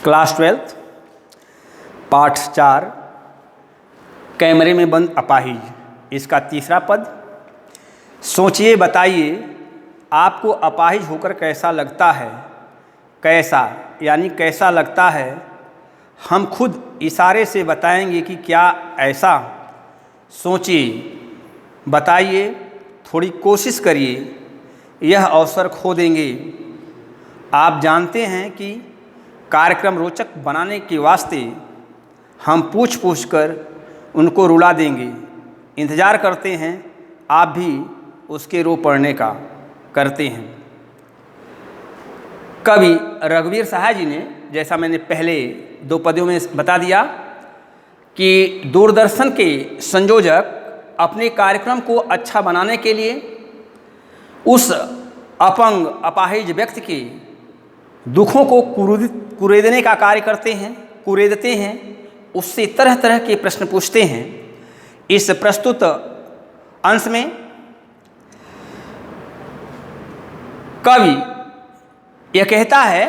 Class 12 पाठ 4 कैमरे में बंद अपाहिज, इसका तीसरा पद। सोचिए बताइए आपको अपाहिज होकर कैसा लगता है। कैसा यानी कैसा लगता है, हम खुद इशारे से बताएंगे कि क्या ऐसा। सोचिए बताइए, थोड़ी कोशिश करिए, यह अवसर खो देंगे। आप जानते हैं कि कार्यक्रम रोचक बनाने के वास्ते हम पूछ पूछ कर उनको रुला देंगे। इंतज़ार करते हैं, आप भी उसके रो पड़ने का करते हैं। कवि रघुवीर सहाय जी ने, जैसा मैंने पहले 2 पद्यों में बता दिया, कि दूरदर्शन के संयोजक अपने कार्यक्रम को अच्छा बनाने के लिए उस अपंग अपाहिज व्यक्ति के दुखों को कुरेदने का कार्य करते हैं, कुरेदते हैं, उससे तरह तरह के प्रश्न पूछते हैं। इस प्रस्तुत अंश में कवि यह कहता है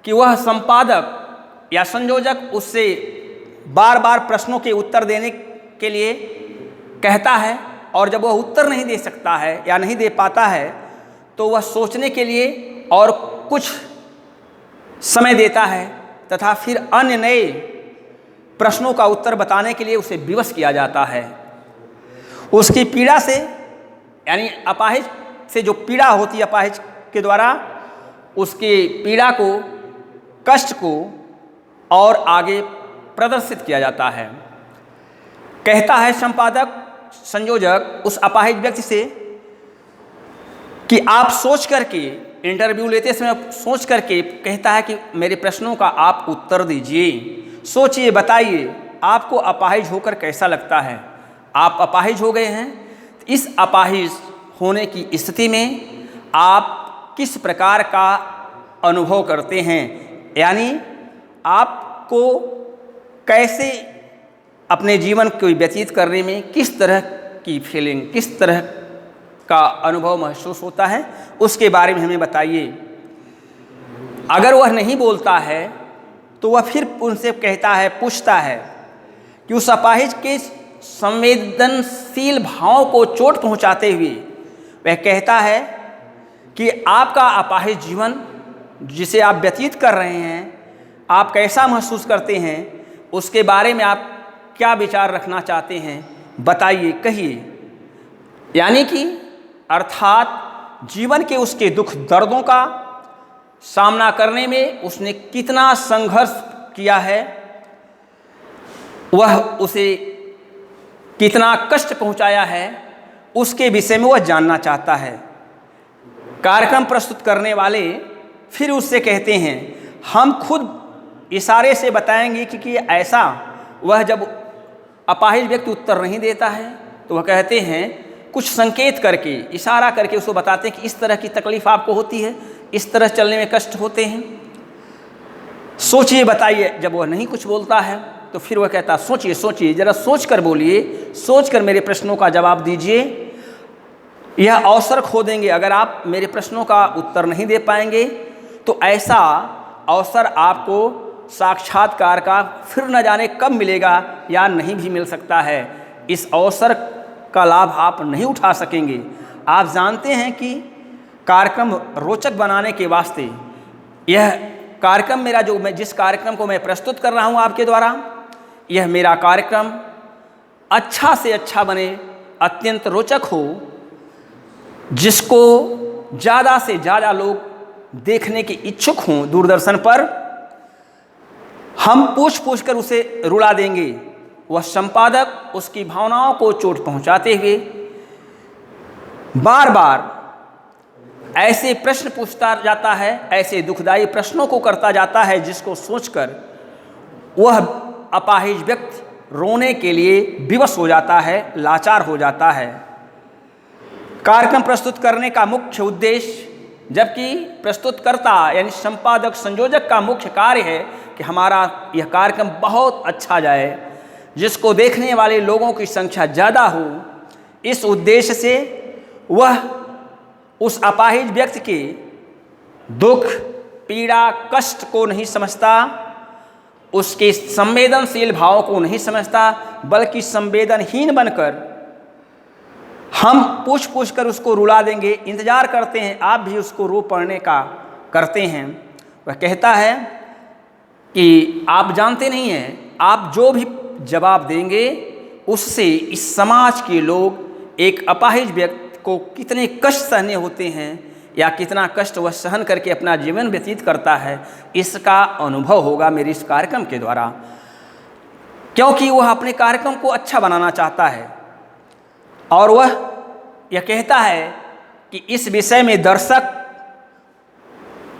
कि वह संपादक या संयोजक उससे बार बार प्रश्नों के उत्तर देने के लिए कहता है, और जब वह उत्तर नहीं दे सकता है या नहीं दे पाता है तो वह सोचने के लिए और कुछ समय देता है, तथा फिर अन्य नए प्रश्नों का उत्तर बताने के लिए उसे विवश किया जाता है। उसकी पीड़ा से, यानी अपाहिज से जो पीड़ा होती है अपाहिज के द्वारा, उसकी पीड़ा को, कष्ट को और आगे प्रदर्शित किया जाता है। कहता है संपादक संयोजक उस अपाहिज व्यक्ति से कि आप सोच करके, इंटरव्यू लेते समय सोच करके कहता है कि मेरे प्रश्नों का आप उत्तर दीजिए। सोचिए बताइए आपको अपाहिज होकर कैसा लगता है। आप अपाहिज हो गए हैं, इस अपाहिज होने की स्थिति में आप किस प्रकार का अनुभव करते हैं, यानी आपको कैसे अपने जीवन को व्यतीत करने में किस तरह की फीलिंग, किस तरह का अनुभव महसूस होता है, उसके बारे में हमें बताइए। अगर वह नहीं बोलता है तो वह फिर उनसे कहता है, पूछता है कि उस अपाहिज के संवेदनशील भावों को चोट पहुंचाते हुए वह कहता है कि आपका अपाहिज जीवन जिसे आप व्यतीत कर रहे हैं, आप कैसा महसूस करते हैं, उसके बारे में आप क्या विचार रखना चाहते हैं, बताइए, कहिए। यानी कि अर्थात जीवन के उसके दुख दर्दों का सामना करने में उसने कितना संघर्ष किया है, वह उसे कितना कष्ट पहुंचाया है, उसके विषय में वह जानना चाहता है। कार्यक्रम प्रस्तुत करने वाले फिर उससे कहते हैं, हम खुद इशारे से बताएंगे कि ऐसा। वह जब अपाहिज व्यक्ति उत्तर नहीं देता है तो वह कहते हैं, कुछ संकेत करके, इशारा करके उसको बताते हैं कि इस तरह की तकलीफ आपको होती है, इस तरह चलने में कष्ट होते हैं, सोचिए बताइए। जब वह नहीं कुछ बोलता है तो फिर वह कहता, सोचिए सोचिए, जरा सोच कर बोलिए, सोच कर मेरे प्रश्नों का जवाब दीजिए। यह अवसर खो देंगे अगर आप मेरे प्रश्नों का उत्तर नहीं दे पाएंगे, तो ऐसा अवसर आपको साक्षात्कार का फिर न जाने कब मिलेगा या नहीं भी मिल सकता है। इस अवसर का लाभ आप नहीं उठा सकेंगे। आप जानते हैं कि कार्यक्रम रोचक बनाने के वास्ते यह कार्यक्रम मेरा, जो मैं जिस कार्यक्रम को मैं प्रस्तुत कर रहा हूं आपके द्वारा, यह मेरा कार्यक्रम अच्छा से अच्छा बने, अत्यंत रोचक हो, जिसको ज़्यादा से ज़्यादा लोग देखने के इच्छुक हों। दूरदर्शन पर हम पूछ पूछ कर उसे रुला देंगे। वह संपादक उसकी भावनाओं को चोट पहुंचाते हुए बार बार ऐसे प्रश्न पूछता जाता है, ऐसे दुखदायी प्रश्नों को करता जाता है, जिसको सोचकर वह अपाहिज व्यक्ति रोने के लिए विवश हो जाता है, लाचार हो जाता है। कार्यक्रम प्रस्तुत करने का मुख्य उद्देश्य, जबकि प्रस्तुतकर्ता यानी संपादक संयोजक का मुख्य कार्य है कि हमारा यह कार्यक्रम बहुत अच्छा जाए, जिसको देखने वाले लोगों की संख्या ज़्यादा हो, इस उद्देश्य से वह उस अपाहिज व्यक्ति के दुख पीड़ा कष्ट को नहीं समझता, उसके संवेदनशील भाव को नहीं समझता, बल्कि संवेदनहीन बनकर हम पूछ पूछ कर उसको रुला देंगे, इंतजार करते हैं, आप भी उसको रो पड़ने का करते हैं। वह कहता है कि आप जानते नहीं हैं, आप जो भी जवाब देंगे उससे इस समाज के लोग एक अपाहिज व्यक्ति को कितने कष्ट सहने होते हैं या कितना कष्ट वह सहन करके अपना जीवन व्यतीत करता है, इसका अनुभव होगा मेरे इस कार्यक्रम के द्वारा। क्योंकि वह अपने कार्यक्रम को अच्छा बनाना चाहता है और वह यह कहता है कि इस विषय में दर्शक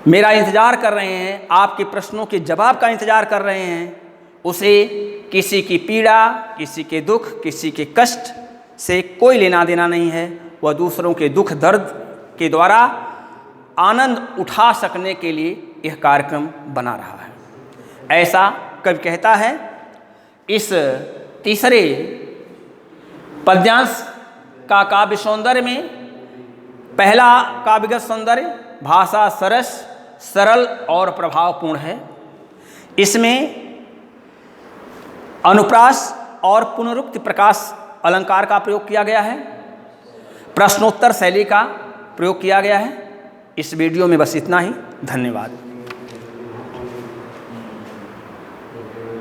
मेरा इंतज़ार कर रहे हैं, आपके प्रश्नों के जवाब का इंतज़ार कर रहे हैं। उसे किसी की पीड़ा, किसी के दुख, किसी के कष्ट से कोई लेना देना नहीं है। वह दूसरों के दुख दर्द के द्वारा आनंद उठा सकने के लिए यह कार्यक्रम बना रहा है, ऐसा कवि कहता है। इस तीसरे पद्यांश का काव्य सौंदर्य में पहला काव्यगत सौंदर्य भाषा सरस, सरल और प्रभावपूर्ण है। इसमें अनुप्रास और पुनरुक्ति प्रकाश अलंकार का प्रयोग किया गया है, प्रश्नोत्तर शैली का प्रयोग किया गया है। इस वीडियो में बस इतना ही। धन्यवाद।